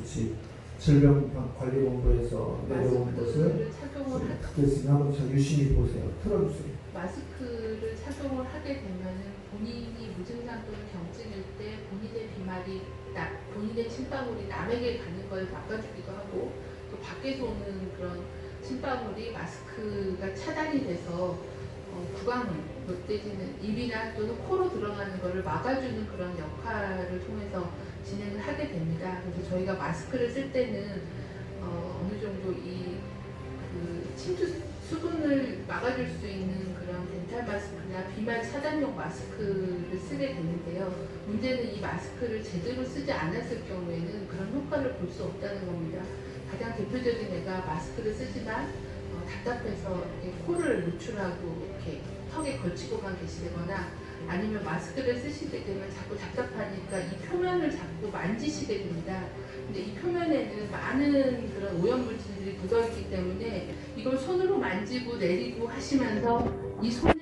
수치 질병관리본부에서 내려온 것을 그래서 한번 잘 유심히 보세요. 틀어주세요. 마스크를 착용을 하게 되면은 본인이 무증상 또는 경증일 때 본인의 비말이 본인의 침방울이 남에게 가는 걸 막아주기도 하고, 또 밖에서 오는 그런 침방울이 마스크가 차단이 돼서 구강 멧돼지는 입이나 또는 코로 들어가는 것을 막아주는 그런 역할을 통해서 진행을 하게 됩니다. 그래서 저희가 마스크를 쓸 때는 어느 정도 그 침투 수분을 막아줄 수 있는 그런 덴탈 마스크나 비말 차단용 마스크를 쓰게 되는데요. 문제는 이 마스크를 제대로 쓰지 않았을 경우에는 그런 효과를 볼 수 없다는 겁니다. 가장 대표적인 예가 마스크를 쓰지만 답답해서 이렇게 코를 노출하고 이렇게 턱에 걸치고 계시거나, 아니면 마스크를 쓰시게 되면 자꾸 답답하니까 이 표면을 자꾸 만지시게 됩니다. 근데 이 표면에는 많은 그런 오염물질들이 묻어있기 때문에 이걸 손으로 만지고 내리고 하시면서 이 손에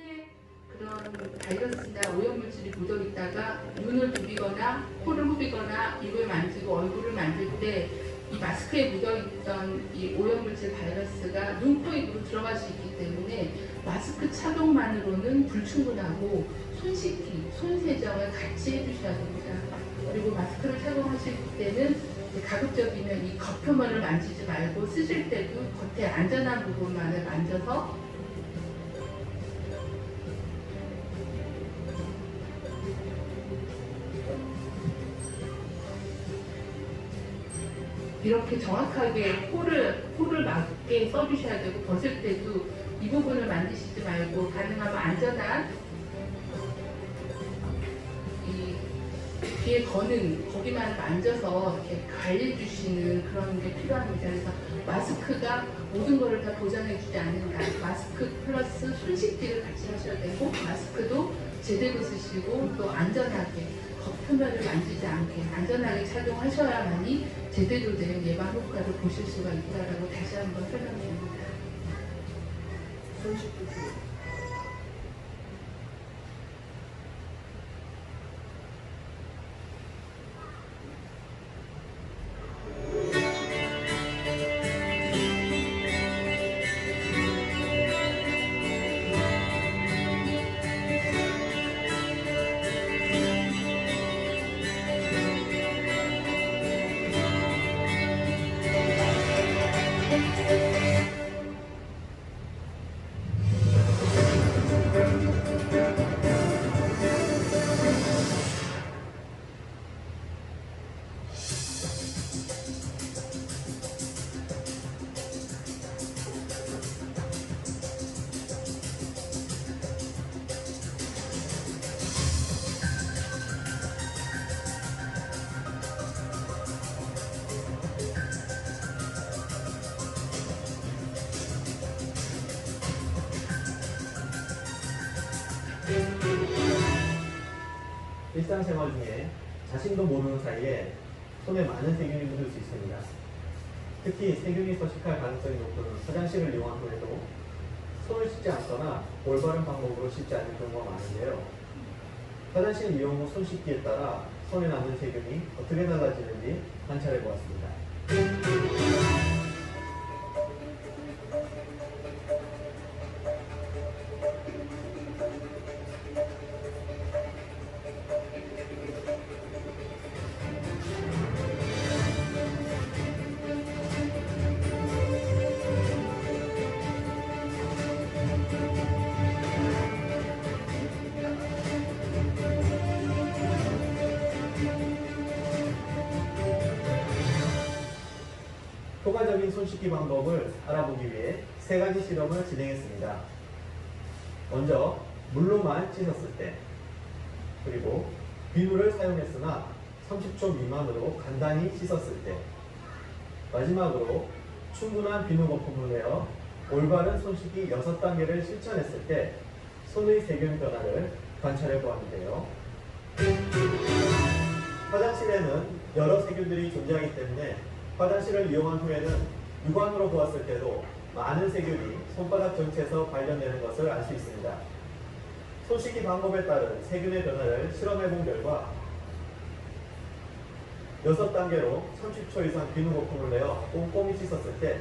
그런 바이러스나 오염물질이 묻어있다가 눈을 부비거나 코를 후비거나 입을 만지고 얼굴을 만질 때 이 마스크에 묻어있던 이 오염물질 바이러스가 눈, 코, 입으로 들어갈 수 있기 때문에 마스크 착용만으로는 불충분하고 손 씻기, 손 세정을 같이 해주셔야 됩니다. 그리고 마스크를 착용하실 때는 가급적이면 이 겉표면을 만지지 말고 쓰실 때도 겉에 안전한 부분만을 만져서 이렇게 정확하게 코를 맞게 써주셔야 되고, 벗을 때도 이 부분을 만지시지 말고 가능하면 안전한 이 귀에 거는 거기만 만져서 이렇게 관리해주시는 그런 게 필요합니다. 그래서 마스크가 모든 것을 다 보장해주지 않는다. 마스크 플러스 손 씻기를 같이 하셔야 되고, 마스크도 제대로 쓰시고 또 안전하게 겉표면을 만지지 않게 안전하게 착용하셔야만이 제대로 된 예방 효과를 보실 수가 있다라고 다시 한번 설명드립니다. 손 씻기. 일상생활 중에 자신도 모르는 사이에 손에 많은 세균이 묻을 수 있습니다. 특히 세균이 서식할 가능성이 높은 화장실을 이용한 후에도 손을 씻지 않거나 올바른 방법으로 씻지 않는 경우가 많은데요. 화장실 이용 후 손 씻기에 따라 손에 남는 세균이 어떻게 달라지는지 관찰해 보았습니다. 효과적인 손 씻기 방법을 알아보기 위해 3가지 실험을 진행했습니다. 먼저 물로만 씻었을 때, 그리고 비누를 사용했으나 30초 미만으로 간단히 씻었을 때, 마지막으로 충분한 비누 거품을 내어 올바른 손 씻기 6단계를 실천했을 때 손의 세균 변화를 관찰해 보았는데요. 화장실에는 여러 세균들이 존재하기 때문에 화장실을 이용한 후에는 육안으로 보았을 때도 많은 세균이 손바닥 전체에서 발견되는 것을 알 수 있습니다. 손 씻기 방법에 따른 세균의 변화를 실험해 본 결과 6단계로 30초 이상 비누 거품을 내어 꼼꼼히 씻었을 때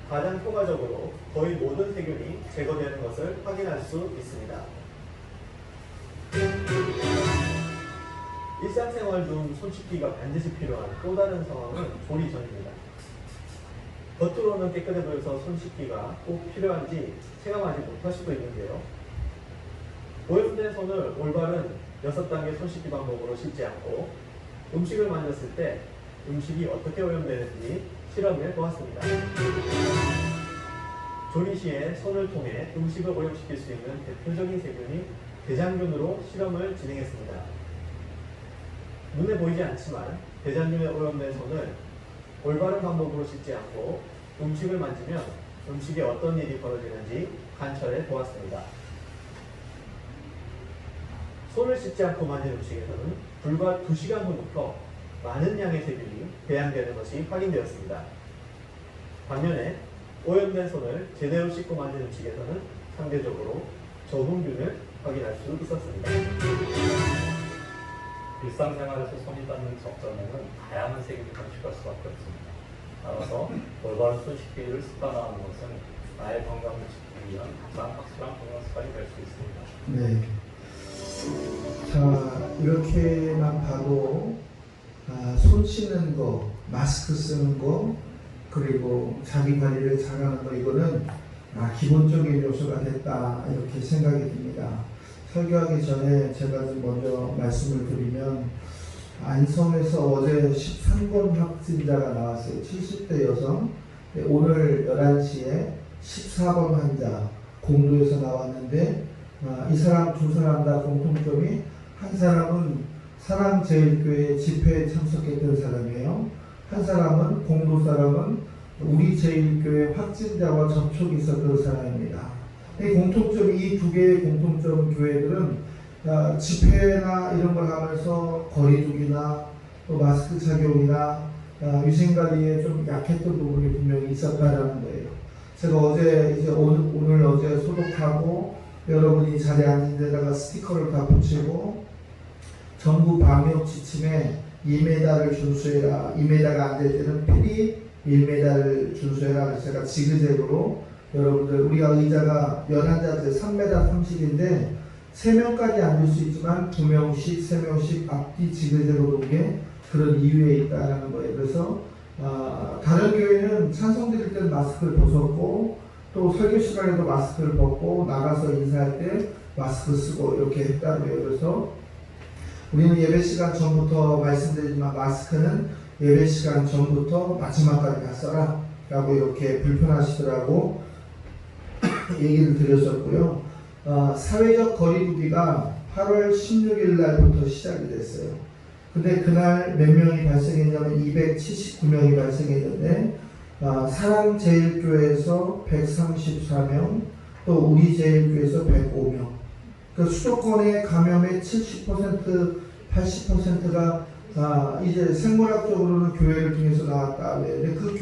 가장 효과적으로 거의 모든 세균이 제거되는 것을 확인할 수 있습니다. 일상생활 중 손 씻기가 반드시 필요한 또 다른 상황은 조리 전입니다. 겉으로는 깨끗해 보여서 손 씻기가 꼭 필요한지 체감하지 못할 수도 있는데요. 오염된 손을 올바른 6단계 손 씻기 방법으로 씻지 않고 음식을 만졌을 때 음식이 어떻게 오염되는지 실험해 보았습니다. 조리 시에 손을 통해 음식을 오염시킬 수 있는 대표적인 세균인 대장균으로 실험을 진행했습니다. 눈에 보이지 않지만 대장균에 오염된 손을 올바른 방법으로 씻지 않고 음식을 만지면 음식에 어떤 일이 벌어지는지 관찰해 보았습니다. 손을 씻지 않고 만진 음식에서는 불과 2시간 후부터 많은 양의 세균이 배양되는 것이 확인되었습니다. 반면에 오염된 손을 제대로 씻고 만진 음식에서는 상대적으로 적은 균을 확인할 수 있었습니다. 일상생활에서 손이 닿는 적점에는 다양한 세균이 번식할 수밖에 없습니다. 따라서 올바른 손 씻기를 습관화하는 것은 나의 건강을 지키기 위한 가장 확실한 건강 습관이 될 수 있습니다. 네. 자, 이렇게만 봐도 손 씻는 거, 마스크 쓰는 거, 그리고 자기 관리를 잘하는 거, 이거는 기본적인 요소가 됐다 이렇게 생각이 듭니다. 설교하기 전에 제가 좀 먼저 말씀을 드리면 안성에서 어제 13번 확진자가 나왔어요. 70대 여성. 오늘 11시에 14번 환자 공도에서 나왔는데 이 사람 두 사람 다 공통점이 한 사람은 사랑제일교회 집회에 참석했던 사람이에요. 한 사람은 공도 사람은 우리 제일교회 확진자와 접촉이 있었던 사람입니다. 이 공통점이 이 두 개의 공통점 교회들은 집회나 이런 걸 하면서 거리두기나 또 마스크 착용이나 위생관리에 좀 약했던 부분이 분명히 있었다라는 거예요. 제가 어제 오늘 어제 소독하고 여러분이 자리에 앉은 데다가 스티커를 다 붙이고 정부 방역 지침에 2m를 준수해라. 2m가 안 될 때는 필히 1m를 준수해라. 그래서 제가 지그재그로 여러분들 우리가 의자가 연한자들 3m 30인데 3명까지 앉을 수 있지만 2명씩 3명씩 앞뒤 지그재그로 놓은 게 그런 이유에 있다는 거예요. 그래서 다른 교회는 찬송 드릴 때는 마스크를 벗었고 또 설교 시간에도 마스크를 벗고 나가서 인사할 때 마스크 쓰고 이렇게 했다는 거예요. 그래서 우리는 예배 시간 전부터 말씀드리지만 마스크는 예배 시간 전부터 마지막까지 다 써라 라고 이렇게 불편하시더라고 얘기를 드렸었고요. 사회적 거리두기가 8월 16일 날부터 시작이 됐어요. 근데 그날 몇 명이 발생했냐면 279명이 발생했는데 사랑제일교회에서 134명, 또 우리 제일교회에서 105명. 그 수도권의 감염의 70%, 80%가 이제 생물학적으로는 교회를 통해서 나왔다. 근데 그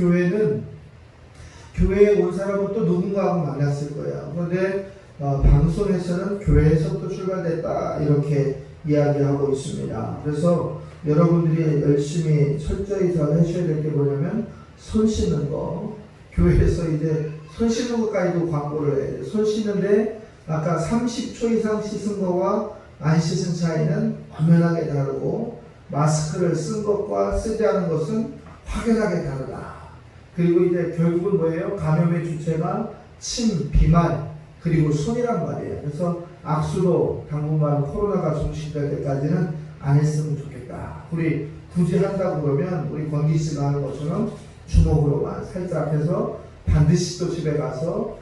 교회에 온 사람은 또 누군가하고 만났을 거예요. 그런데 방송에서는 교회에서부터 출발됐다 이렇게 이야기하고 있습니다. 그래서 여러분들이 열심히 철저히 잘 하셔야 될 게 뭐냐면 손 씻는 거. 교회에서 이제 손 씻는 것까지도 광고를 해야 돼요. 손 씻는데 아까 30초 이상 씻은 거와 안 씻은 차이는 엄연하게 다르고 마스크를 쓴 것과 쓰지 않은 것은 확연하게 다르다. 그리고 이제 결국은 뭐예요? 감염의 주체가 침, 비말, 그리고 손이란 말이에요. 그래서 악수도 당분간 코로나가 종식될 때까지는 안 했으면 좋겠다. 우리 굳이 한다고 그러면 우리 권기 씨가 하는 것처럼 주먹으로만 살짝 해서 반드시 또 집에 가서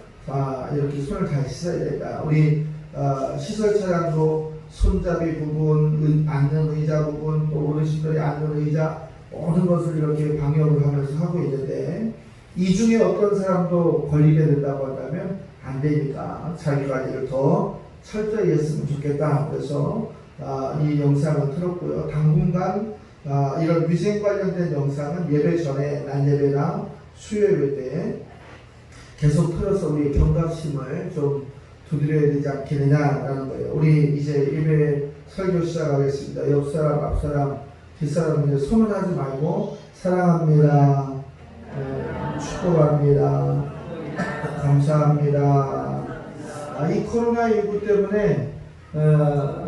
이렇게 손을 잘 씻어야 된다. 우리 시설 차량도 손잡이 부분, 앉는 의자 부분, 또 어르신들이 앉는 의자 모든 것을 이렇게 방역을 하면서 하고 있는데 이 중에 어떤 사람도 걸리게 된다고 한다면 안 되니까 자기 관리를 더 철저히 했으면 좋겠다. 그래서 이 영상을 틀었고요. 당분간 이런 위생 관련된 영상은 예배 전에 낮 예배나 수요예배 때 계속 틀어서 우리 경각심을 좀 두드려야 되지 않겠느냐라는 거예요. 우리 이제 예배 설교 시작하겠습니다. 옆사람 앞사람 뒷사람에게 손을 하지 말고 사랑합니다. 축복합니다. 감사합니다. 이 코로나19 때문에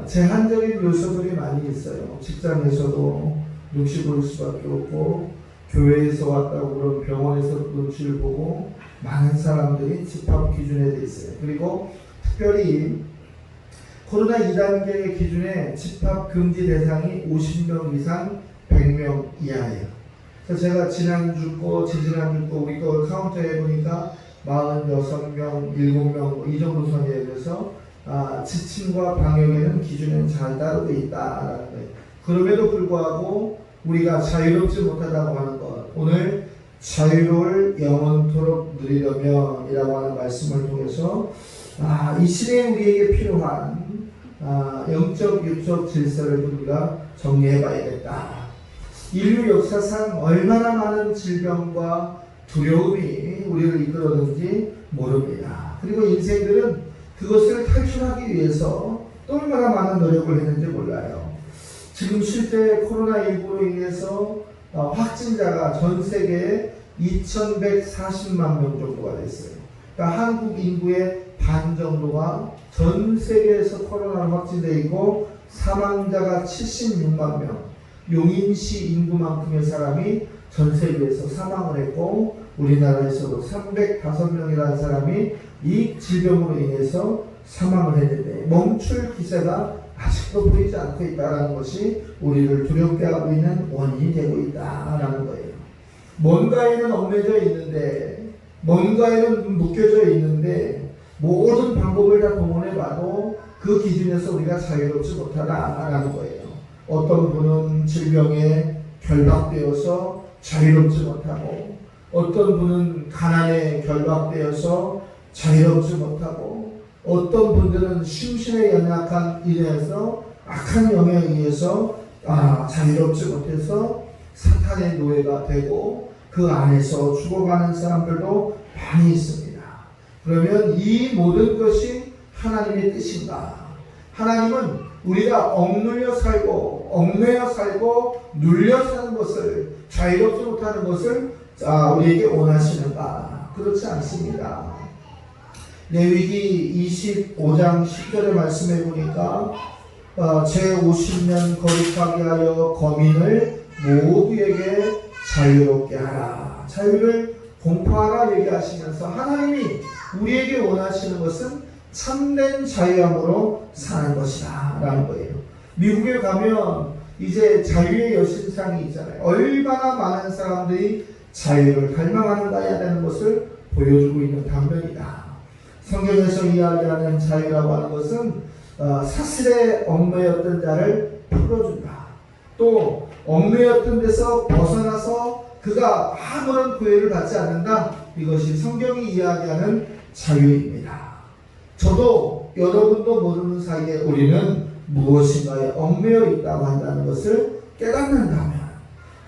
제한적인 요소들이 많이 있어요. 직장에서도 눈치 볼 수밖에 없고, 교회에서 왔다고 그런 병원에서 눈치를 보고 많은 사람들이 집합 기준에 돼 있어요. 그리고 특별히 코로나 2단계 기준에 집합 금지 대상이 50명 이상 100명 이하예요. 그래서 제가 지난주 거, 지지난주 거 우리 거 카운트 해보니까 46명, 7명 이 정도 선이에요. 그래서 지침과 방역에는 기준은 잘 따르고 있다라는 거예요. 그럼에도 불구하고 우리가 자유롭지 못하다고 하는 것, 오늘 자유를 영원토록 누리려면 이라고 하는 말씀을 통해서 이 시대에 우리에게 필요한 영적, 육적 질서를 우리가 정리해 봐야겠다. 인류 역사상 얼마나 많은 질병과 두려움이 우리를 이끌었는지 모릅니다. 그리고 인생들은 그것을 탈출하기 위해서 또 얼마나 많은 노력을 했는지 몰라요. 지금 실제 코로나19로 인해서 확진자가 전 세계에 2140만 명 정도가 됐어요. 그러니까 한국 인구의 반 정도가 전 세계에서 코로나로 확진되어 있고, 사망자가 76만 명, 용인시 인구만큼의 사람이 전 세계에서 사망을 했고, 우리나라에서도 305명이라는 사람이 이 질병으로 인해서 사망을 했는데 멈출 기세가 아직도 보이지 않고 있다는 것이 우리를 두렵게 하고 있는 원인이 되고 있다는 거예요. 뭔가에는 얽매여 있는데, 뭔가에는 묶여져 있는데, 모든 방법을 다 동원해봐도 그 기준에서 우리가 자유롭지 못하다라는 거예요. 어떤 분은 질병에 결박되어서 자유롭지 못하고, 어떤 분은 가난에 결박되어서 자유롭지 못하고, 어떤 분들은 심신에 연약한 일에서 악한 영에 의해서 자유롭지 못해서 사탄의 노예가 되고 그 안에서 죽어가는 사람들도 많이 있습니다. 그러면 이 모든 것이 하나님의 뜻인가? 하나님은 우리가 억눌려 살고 얽매여 살고 눌려 사는 것을, 자유롭지 못하는 것을 우리에게 원하시는가? 그렇지 않습니다. 레위기 25장 10절의 말씀해 보니까 제50년 거룩하게 하여 거민을 모두에게 자유롭게 하라. 자유를 공포하라 얘기하시면서 하나님이 우리에게 원하시는 것은 참된 자유함으로 사는 것이다 라는 거예요. 미국에 가면 이제 자유의 여신상이 있잖아요. 얼마나 많은 사람들이 자유를 갈망하는가 하는 것을 보여주고 있는 단면이다. 성경에서 이야기하는 자유라고 하는 것은 사슬에 얽매였던 자를 풀어준다. 또 얽매였던 데서 벗어나서 그가 아무런 구애를 받지 않는다. 이것이 성경이 이야기하는 자유입니다. 저도 여러분도 모르는 사이에 우리는 무엇인가에 얽매여 있다고 한다는 것을 깨닫는다면,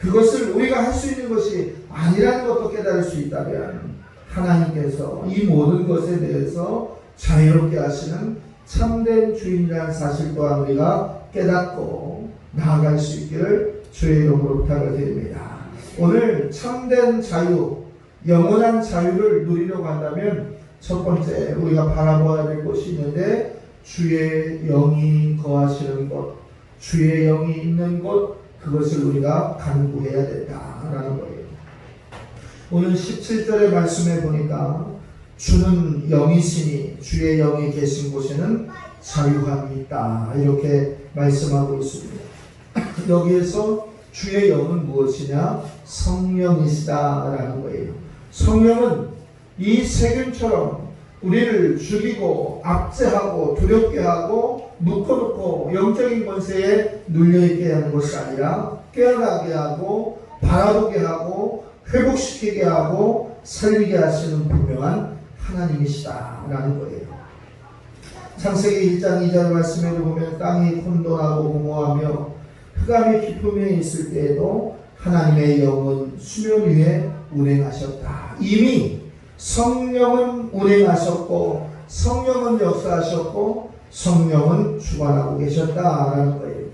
그것을 우리가 할 수 있는 것이 아니라는 것도 깨달을 수 있다면, 하나님께서 이 모든 것에 대해서 자유롭게 하시는 참된 주인이라는 사실 또한 우리가 깨닫고 나아갈 수 있기를 주의 이름으로 부탁을 드립니다. 오늘 참된 자유, 영원한 자유를 누리려고 한다면 첫 번째 우리가 바라봐야 될 것이 있는데, 주의 영이 거하시는 곳, 주의 영이 있는 곳, 그것을 우리가 간구해야 된다라는 거예요. 오늘 17절의 말씀에 보니까 주는 영이시니 주의 영이 계신 곳에는 자유함이 있다, 이렇게 말씀하고 있습니다. 여기에서 주의 영은 무엇이냐? 성령이시다라는 거예요. 성령은 이 세균처럼 우리를 죽이고 압제하고 두렵게 하고 묶어놓고 영적인 권세에 눌려있게 하는 것이 아니라 깨어나게 하고 바라보게 하고 회복시키게 하고 살리게 하시는 분명한 하나님이시다라는 거예요. 창세기 1장 2절 말씀에도 보면 땅이 혼돈하고 공허하며 흑암이 깊음에 있을 때에도 하나님의 영은 수면 위에 운행하셨다. 이미 성령은 운행하셨고 성령은 역사하셨고 성령은 주관하고 계셨다라는 거예요.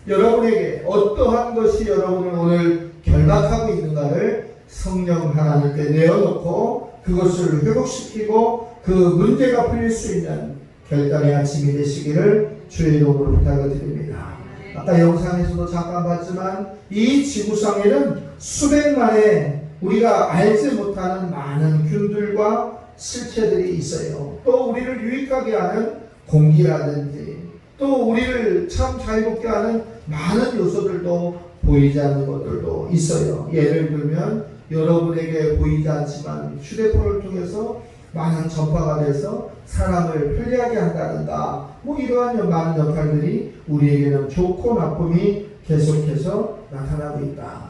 여러분에게 어떠한 것이 여러분을 오늘 결박하고 있는가를 성령 하나님께 내어놓고 그것을 회복시키고 그 문제가 풀릴 수 있는 결단의 아침이 되시기를 주의 이름으로 부탁을 드립니다. 아까 영상에서도 잠깐 봤지만 이 지구상에는 수백만의 우리가 알지 못하는 많은 균들과 실체들이 있어요. 또 우리를 유익하게 하는 공기라든지 또 우리를 참 자유롭게 하는 많은 요소들도 보이지 않는 것들도 있어요. 예를 들면 여러분에게 보이지 않지만 휴대폰을 통해서 많은 전파가 돼서 사람을 편리하게 한다든가 이러한 많은 역할들이 우리에게는 좋고 나쁨이 계속해서 나타나고 있다.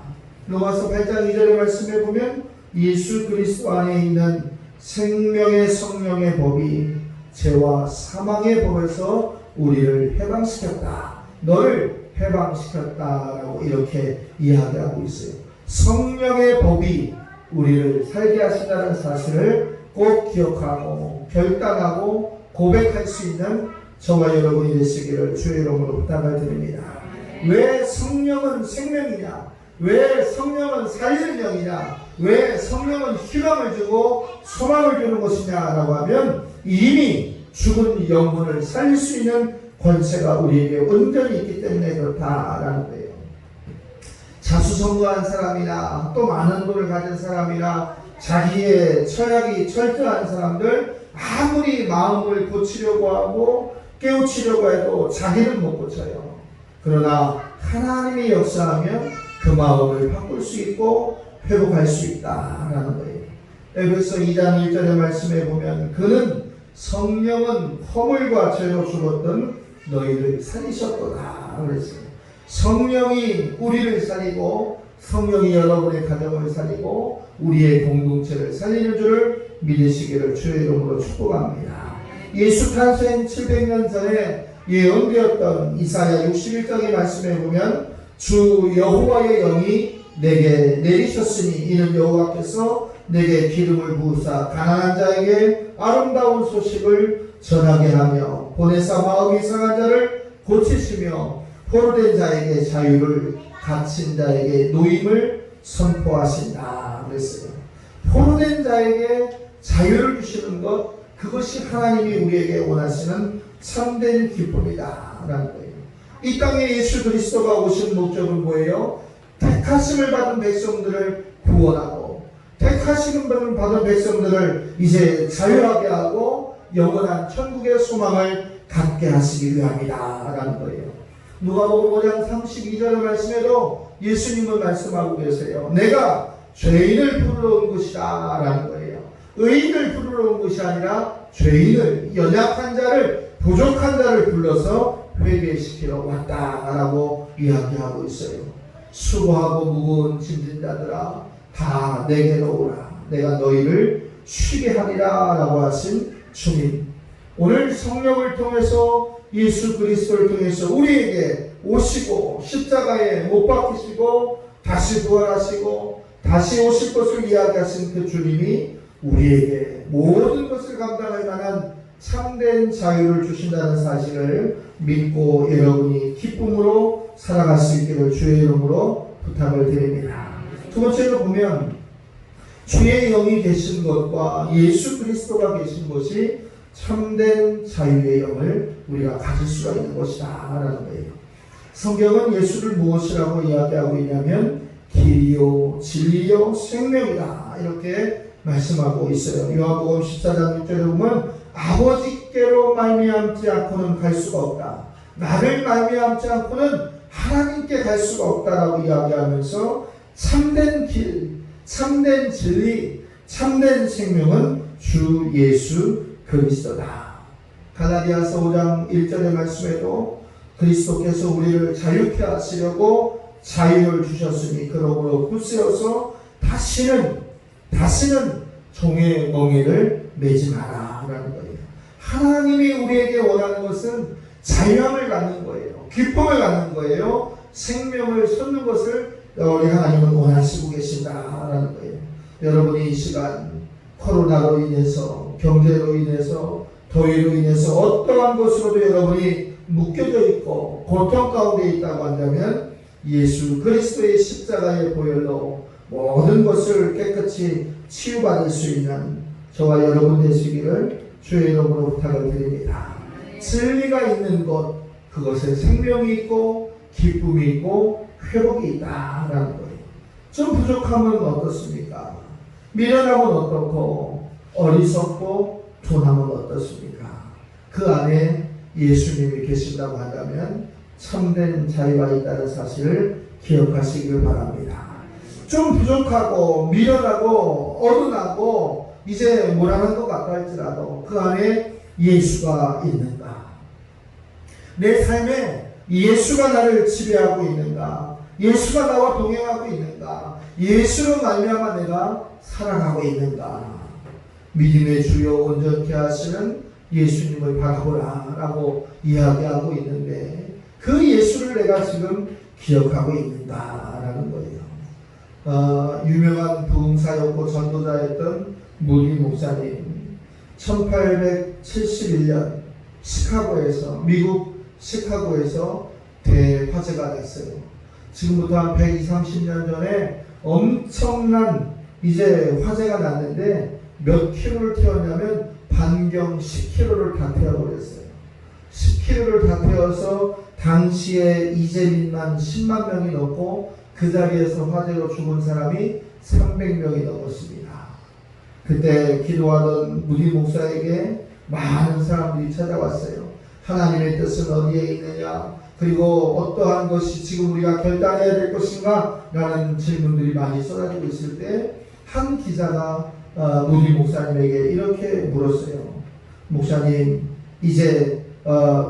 로마서 8장 2절의 말씀에 보면 예수 그리스도 안에 있는 생명의 성령의 법이 죄와 사망의 법에서 우리를 해방시켰다. 너를 해방시켰다라고 이렇게 이야기하고 있어요. 성령의 법이 우리를 살게 하신다는 사실을 꼭 기억하고 결단하고 고백할 수 있는 저와 여러분이 되시기를 주의 이름으로 부탁을 드립니다. 왜 성령은 생명이냐? 왜 성령은 살리는 영이냐? 왜 성령은 희망을 주고 소망을 주는 것이냐라고 하면 이미 죽은 영혼을 살릴 수 있는 권세가 우리에게 온전히 있기 때문에 그렇다라는 거예요. 자수성가한 사람이나 또 많은 돈을 가진 사람이나 자기의 처약이 철저한 사람들 아무리 마음을 고치려고 하고 깨우치려고 해도 자기는 못 고쳐요. 그러나 하나님이 역사하면 그 마음을 바꿀 수 있고 회복할 수 있다라는 거예요. 에베소 2장 1절의 말씀에 보면 그는 성령은 허물과 죄로 죽었던 너희를 살리셨도다 그랬어요. 성령이 우리를 살리고 성령이 여러분의 가정을 살리고 우리의 공동체를 살리는 줄을 믿으시기를 주의 이름으로 축복합니다. 예수 탄생 700년 전에 예언되었던 이사야 61장의 말씀에 보면 주 여호와의 영이 내게 내리셨으니 이는 여호와께서 내게 기름을 부으사 가난한 자에게 아름다운 소식을 전하게 하며 보내사 마음이 상한 자를 고치시며 포로된 자에게 자유를 갇힌 자에게 노임을 선포하신다 그랬어요. 포로된 자에게 자유를 주시는 것 그것이 하나님이 우리에게 원하시는 참된 기쁨이다 라는 거예요. 이 땅에 예수 그리스도가 오신 목적은 뭐예요? 택하심을 받은 백성들을 구원하고 택하심을 받은 백성들을 이제 자유하게 하고 영원한 천국의 소망을 갖게 하시기 위함이다 라는 거예요. 누가복음 5장 32절의 말씀에도 예수님은 말씀하고 계세요. 내가 죄인을 부르러 온 것이다 라는 거예요. 의인을 부르러 온 것이 아니라 죄인을 연약한 자를 부족한 자를 불러서 회개시키러 왔다라고 이야기하고 있어요. 수고하고 무거운 짐진 자들아 다 내게로 오라 내가 너희를 쉬게 하리라 라고 하신 주님, 오늘 성령을 통해서 예수 그리스도를 통해서 우리에게 오시고 십자가에 못 박히시고 다시 부활하시고 다시 오실 것을 이야기하신 그 주님이 우리에게 모든 것을 감당할 만한 참된 자유를 주신다는 사실을 믿고 여러분이 기쁨으로 살아갈 수 있기를 주의 이름으로 부탁을 드립니다. 두 번째로 보면 주의 영이 계신 것과 예수 그리스도가 계신 것이 참된 자유의 영을 우리가 가질 수가 있는 것이다 라는 거예요. 성경은 예수를 무엇이라고 이야기하고 있냐면 길이요 진리요 생명이다 이렇게 말씀하고 있어요. 요한복음 14장 6절에 보면 아버지께로 말미암지 않고는 갈 수가 없다. 나를 말미암지 않고는 하나님께 갈 수가 없다라고 이야기하면서 참된 길, 참된 진리, 참된 생명은 주 예수 그리스도다. 갈라디아서 5장 1절의 말씀에도 그리스도께서 우리를 자유케 하시려고 자유를 주셨으니 그러므로 굳세어서 다시는 종의 멍에를 매지 마라 라는 거예요. 하나님이 우리에게 원하는 것은 자유함을 갖는 거예요. 기쁨을 갖는 거예요. 생명을 쏟는 것을 우리 하나님은 원하시고 계신다라는 거예요. 여러분이 이 시간 코로나로 인해서 경제로 인해서 더위로 인해서 어떠한 것으로도 여러분이 묶여져 있고 고통 가운데 있다고 한다면 예수 그리스도의 십자가의 보혈로 모든 것을 깨끗이 치유받을 수 있는 저와 여러분 되시기를 주의 이름으로 부탁을 드립니다. 진리가 있는 곳, 그것에 생명이 있고 기쁨이 있고 회복이 있다라는 거예요. 좀 부족하면 어떻습니까? 미련하면 어떻고 어리석고 둔하면 어떻습니까? 그 안에 예수님이 계신다고 한다면 참된 자유가 있다는 사실을 기억하시길 바랍니다. 좀 부족하고 미련하고 어른하고 이제 무난한 것 같다 할지라도 그 안에 예수가 있는가? 내 삶에 예수가 나를 지배하고 있는가? 예수가 나와 동행하고 있는가? 예수로 말미암아 내가 살아가고 있는가? 믿음의 주여 온전케 하시는 예수님을 바라보라 라고 이야기하고 있는데 그 예수를 내가 지금 기억하고 있는가라는 거예요. 유명한 부흥사였고 전도자였던 무디 목사님 1871년 시카고에서 미국 시카고에서 대화재가 됐어요. 지금부터 한 120, 30년 전에 엄청난 이제 화재가 났는데 몇 킬로를 태웠냐면 반경 10킬로를 다 태워버렸어요. 10킬로를 다 태워서 당시에 이재민만 10만 명이 넘고 그 자리에서 화재로 죽은 사람이 300명이 넘었습니다. 그때 기도하던 무디 목사에게 많은 사람들이 찾아왔어요. 하나님의 뜻은 어디에 있느냐? 그리고 어떠한 것이 지금 우리가 결단해야 될 것인가? 라는 질문들이 많이 쏟아지고 있을 때 한 기자가 무디 목사님에게 이렇게 물었어요. 목사님, 이제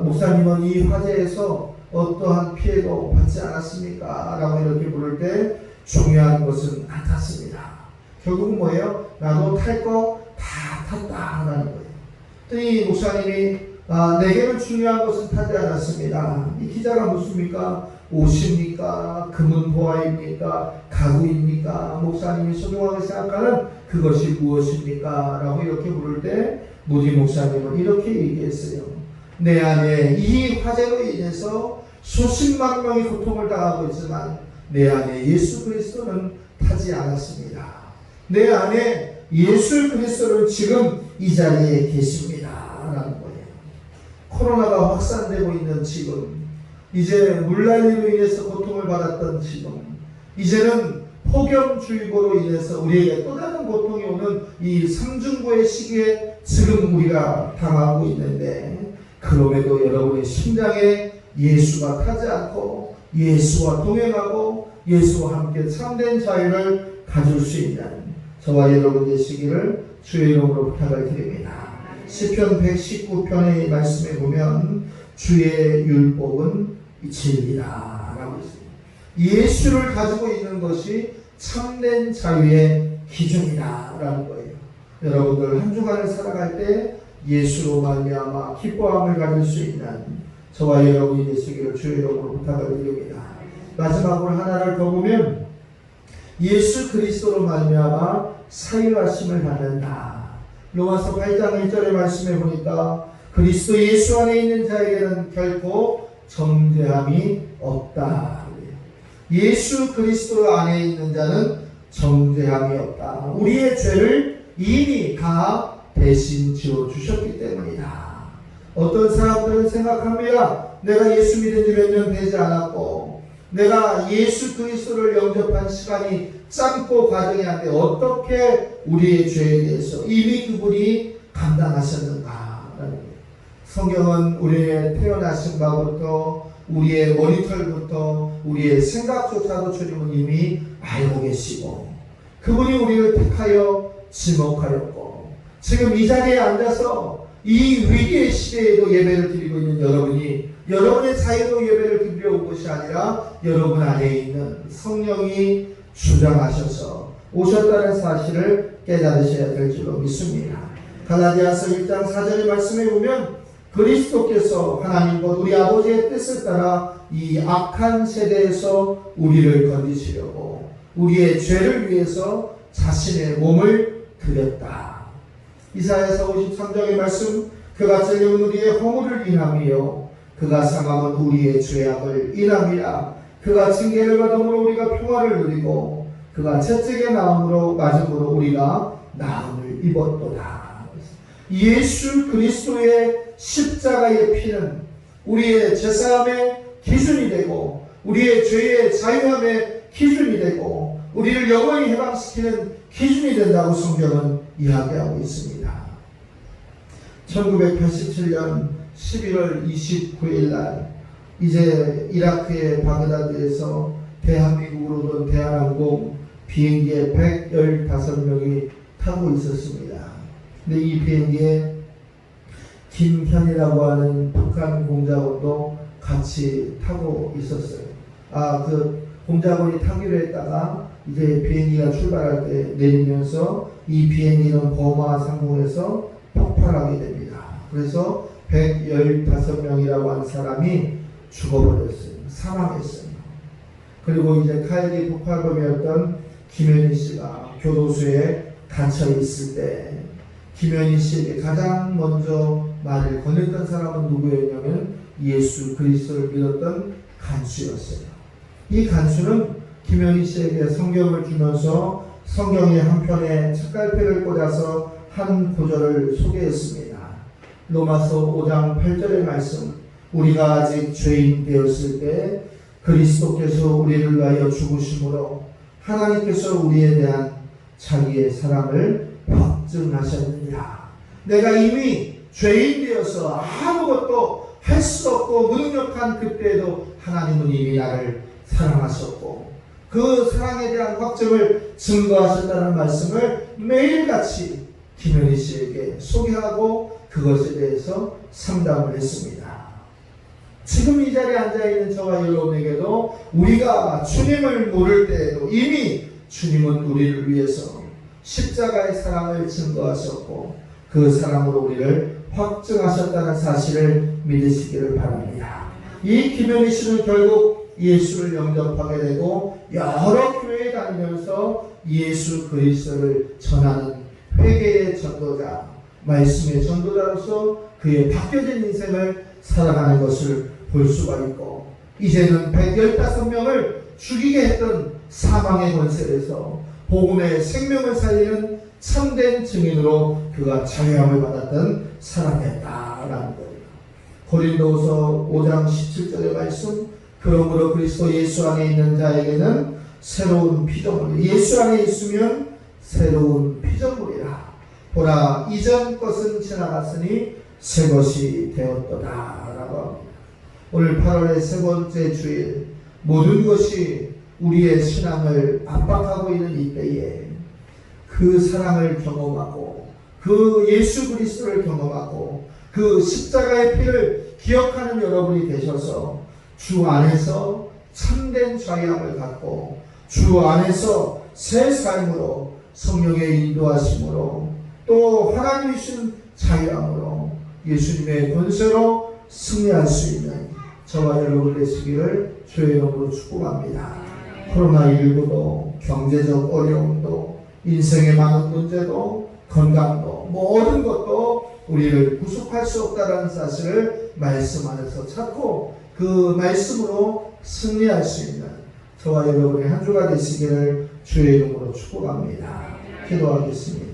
목사님은 이 화재에서 어떠한 피해도 받지 않았습니까? 라고 이렇게 물을 때 중요한 것은 안 탔습니다. 결국은 뭐예요? 나도 탈 거 다 탔다라는 거예요. 이 목사님이 내게는 중요한 것은 타지 않았습니다. 이 기자가 묻습니까? 옷입니까? 금은 보화입니까? 가구입니까? 목사님이 소중하게 생각하는 그것이 무엇입니까? 라고 이렇게 물을 때 무디 목사님은 이렇게 얘기했어요. 내 안에 이 화재로 인해서 수십만 명이 고통을 당하고 있지만 내 안에 예수 그리스도는 타지 않았습니다. 내 안에 예수 그리스도는 지금 이 자리에 계십니다. 라는 거예요. 코로나가 확산되고 있는 지금, 이제 물난리로 인해서 고통을 받았던 지금, 이제는 폭염주의보로 인해서 우리에게 또 다른 고통이 오는 이 삼중고의 시기에 지금 우리가 당하고 있는데 그럼에도 여러분의 심장에 예수가 타지 않고 예수와 동행하고 예수와 함께 참된 자유를 가질 수 있는 저와 여러분 되시기를 주의 이름으로 부탁을 드립니다. 시편 119편의 말씀에 보면 주의 율법은 진리다 라고 있습니다. 예수를 가지고 있는 것이 참된 자유의 기준이다 라는 거예요. 여러분들 한 주간을 살아갈 때 예수로 말미암아 기뻐함을 가질 수 있는 저와 여러분이 되시기를 주의 이름으로 부탁을 드립니다. 마지막으로 하나를 더 보면 예수 그리스도로 말미암아 사유하심을 받는다. 로마서 8장 1절의 말씀에 보니까 그리스도 예수 안에 있는 자에게는 결코 정죄함이 없다. 예수 그리스도 안에 있는 자는 정죄함이 없다. 우리의 죄를 이미 다 대신 지어 주셨기 때문이다. 어떤 사람들은 생각합니다. 내가 예수 믿은 지 몇 년 되지 않았고 내가 예수 그리스도를 영접한 시간이 짧고 과정이 안 돼 어떻게 우리의 죄에 대해서 이미 그분이 감당하셨는가? 성경은 우리의 태어나신 바부터 우리의 머리털부터 우리의 생각조차도 주님은 이미 알고 계시고 그분이 우리를 택하여 지목하였고 지금 이 자리에 앉아서 이 위기의 시대에도 예배를 드리고 있는 여러분이 여러분의 자유로 예배를 드리려 온 것이 아니라 여러분 안에 있는 성령이 주장하셔서 오셨다는 사실을 깨달으셔야 될 줄로 믿습니다. 갈라디아서 1장 4절의 말씀에 보면 그리스도께서 하나님 곧 우리 아버지의 뜻을 따라 이 악한 세대에서 우리를 건지시려고 우리의 죄를 위해서 자신의 몸을 드렸다. 이사야서 53장의 말씀 그가 찔려온 우리의 허물을 인하며 그가 상함은 우리의 죄악을 인함이라. 그가 징계를 받음으로 우리가 평화를 누리고 그가 채찍에 맞음으로 우리가 나음을 입었도다. 예수 그리스도의 십자가의 피는 우리의 제사함의 기준이 되고 우리의 죄의 자유함의 기준이 되고 우리를 영원히 해방시키는 기준이 된다고 성경은 이야기하고 있습니다. 1987년 11월 29일 날 이제 이라크의 바그다드에서 대한민국으로 온 대한항공 비행기에 115명이 타고 있었습니다. 근데 이 비행기에 김현이라고 하는 북한 공작원도 같이 타고 있었어요. 그 공작원이 타기로 했다가 이제 비행기가 출발할 때 내리면서 이 비행기는 버마 상공에서 폭발하게 됩니다. 그래서 115명이라고 하는 사람이 죽어버렸어요. 사망했어요. 그리고 이제 카일리 폭발범이었던 김현희 씨가 교도소에 갇혀 있을 때 김현희 씨에게 가장 먼저 말을 건넸던 사람은 누구였냐면 예수 그리스도를 믿었던 간수였어요. 이 간수는 김현희 씨에게 성경을 주면서 성경의 한편에 책갈피를 꽂아서 한 구절을 소개했습니다. 로마서 5장 8절의 말씀, 우리가 아직 죄인 되었을 때 그리스도께서 우리를 위하여 죽으심으로 하나님께서 우리에 대한 자기의 사랑을 확증하셨느니라. 내가 이미 죄인 되어서 아무것도 할 수 없고 무능력한 그때에도 하나님은 이미 나를 사랑하셨고 그 사랑에 대한 확증을 증거하셨다는 말씀을 매일같이 김현희 씨에게 소개하고 그것에 대해서 상담을 했습니다. 지금 이 자리에 앉아있는 저와 여러분에게도 우리가 주님을 모를 때에도 이미 주님은 우리를 위해서 십자가의 사랑을 증거하셨고 그 사랑으로 우리를 확증하셨다는 사실을 믿으시기를 바랍니다. 이 김현희 씨는 결국 예수를 영접하게 되고 여러 교회에 다니면서 예수 그리스도를 전하는 회개의 전도자, 말씀의 전도자로서 그의 바뀌어진 인생을 살아가는 것을 볼 수가 있고 이제는 115명을 죽이게 했던 사망의 권세에서 복음의 생명을 살리는 참된 증인으로 그가 자유함을 받았던 사람이었다라는 거예요. 고린도후서 5장 17절의 말씀, 그러므로 그리스도 예수 안에 있는 자에게는 새로운 피조물, 예수 안에 있으면 새로운 피조물이라. 보라, 이전 것은 지나갔으니 새 것이 되었도다 라고 합니다. 오늘 8월의 세 번째 주일, 모든 것이 우리의 신앙을 압박하고 있는 이때에 그 사랑을 경험하고 그 예수 그리스도를 경험하고 그 십자가의 피를 기억하는 여러분이 되셔서 주 안에서 참된 자유함을 갖고 주 안에서 새 삶으로 성령의 인도하심으로 또 하나님이 주신 자유함으로 예수님의 권세로 승리할 수 있는 저와 여러분 되시기를 주의 이름으로 축복합니다. 코로나19도 경제적 어려움도 인생의 많은 문제도 건강도 모든 것도 우리를 구속할 수 없다는 사실을 말씀 안에서 찾고 그 말씀으로 승리할 수 있는 저와 여러분의 한 주가 되시기를 주의 이름으로 축복합니다. 기도하겠습니다.